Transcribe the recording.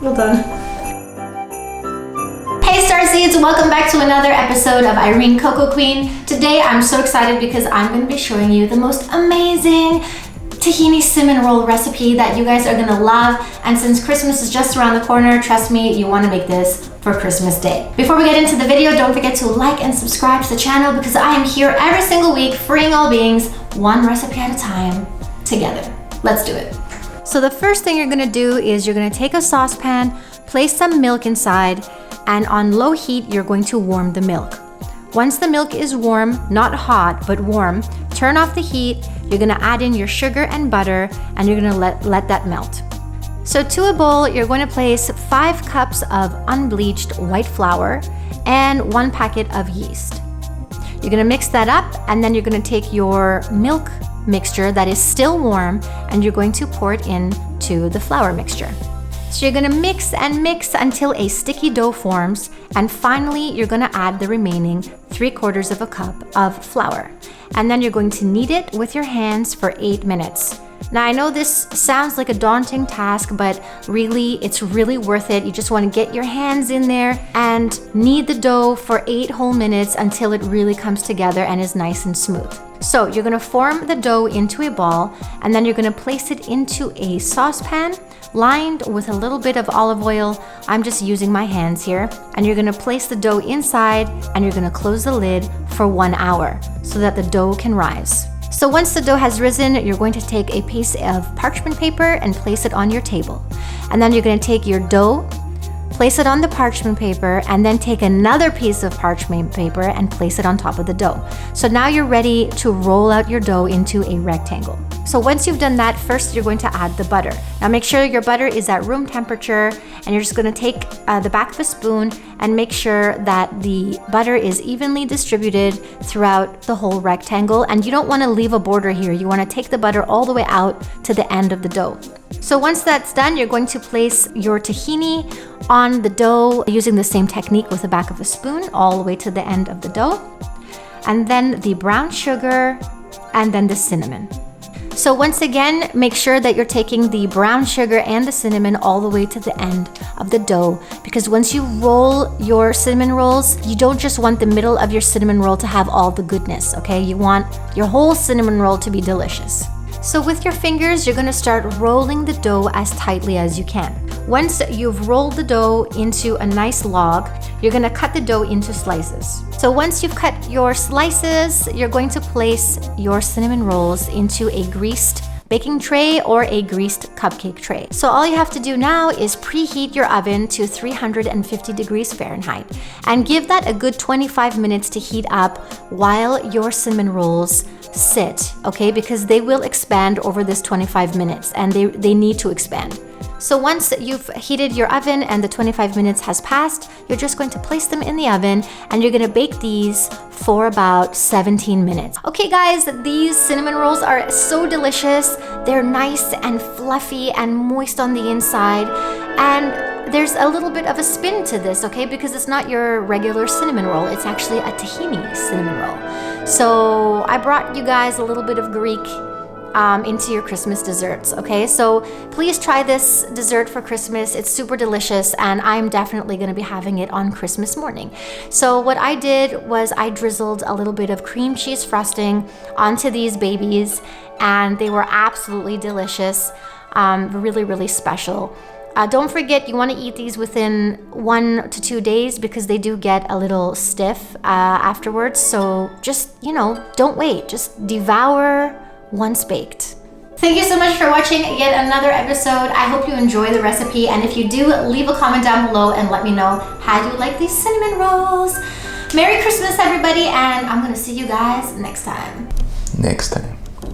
Well done. Hey Starseeds, welcome back to another episode of Irene Cocoa Queen. Today I'm so excited because I'm going to be showing you the most amazing tahini cinnamon roll recipe that you guys are going to love. And since Christmas is just around the corner, trust me, you want to make this for Christmas Day. Before we get into the video, don't forget to like and subscribe to the channel because I am here every single week freeing all beings one recipe at a time together. Let's do it. So the first thing you're going to do is you're going to take a saucepan, place some milk inside, and on low heat, you're going to warm the milk. Once the milk is warm, not hot, but warm, turn off the heat. You're gonna add in your sugar and butter, and you're gonna let that melt. So to a bowl, you're going to place 5 cups of unbleached white flour and 1 packet of yeast. You're gonna mix that up, and then you're gonna take your milk mixture that is still warm, and you're going to pour it into the flour mixture. So you're gonna mix and mix until a sticky dough forms, and finally you're gonna add the remaining 3/4 of a cup of flour. And then you're going to knead it with your hands for 8 minutes. Now I know this sounds like a daunting task, but really, it's really worth it. You just wanna get your hands in there and knead the dough for 8 whole minutes until it really comes together and is nice and smooth. So you're gonna form the dough into a ball, and then you're gonna place it into a saucepan lined with a little bit of olive oil. I'm just using my hands here. And you're gonna place the dough inside, and you're gonna close the lid for 1 hour so that the dough can rise. So once the dough has risen, you're going to take a piece of parchment paper and place it on your table. And then you're gonna take your dough, place it on the parchment paper, and then take another piece of parchment paper and place it on top of the dough. So now you're ready to roll out your dough into a rectangle. So once you've done that, first you're going to add the butter. Now make sure your butter is at room temperature, and you're just gonna take the back of a spoon and make sure that the butter is evenly distributed throughout the whole rectangle. And you don't wanna leave a border here. You wanna take the butter all the way out to the end of the dough. So once that's done, you're going to place your tahini on the dough using the same technique with the back of a spoon all the way to the end of the dough. And then the brown sugar, and then the cinnamon. So once again, make sure that you're taking the brown sugar and the cinnamon all the way to the end of the dough, because once you roll your cinnamon rolls, you don't just want the middle of your cinnamon roll to have all the goodness, okay? You want your whole cinnamon roll to be delicious. So with your fingers, you're gonna start rolling the dough as tightly as you can. Once you've rolled the dough into a nice log, you're gonna cut the dough into slices. So once you've cut your slices, you're going to place your cinnamon rolls into a greased baking tray or a greased cupcake tray. So all you have to do now is preheat your oven to 350 degrees Fahrenheit and give that a good 25 minutes to heat up while your cinnamon rolls sit, okay? Because they will expand over this 25 minutes, and they need to expand. So once you've heated your oven and the 25 minutes has passed, you're just going to place them in the oven, and you're gonna bake these for about 17 minutes. Okay guys, these cinnamon rolls are so delicious. They're nice and fluffy and moist on the inside. And there's a little bit of a spin to this, okay? Because it's not your regular cinnamon roll. It's actually a tahini cinnamon roll. So I brought you guys a little bit of Greek into your Christmas desserts, okay? So please try this dessert for Christmas. It's super delicious, and I'm definitely gonna be having it on Christmas morning. So what I did was I drizzled a little bit of cream cheese frosting onto these babies, and they were absolutely delicious, really, really special. Don't forget, you want to eat these within 1 to 2 days because they do get a little stiff afterwards. So just, don't wait. Just devour once baked. Thank you so much for watching yet another episode. I hope you enjoy the recipe, and if you do, leave a comment down below and let me know how you like these cinnamon rolls. Merry Christmas, everybody, and I'm gonna see you guys next time.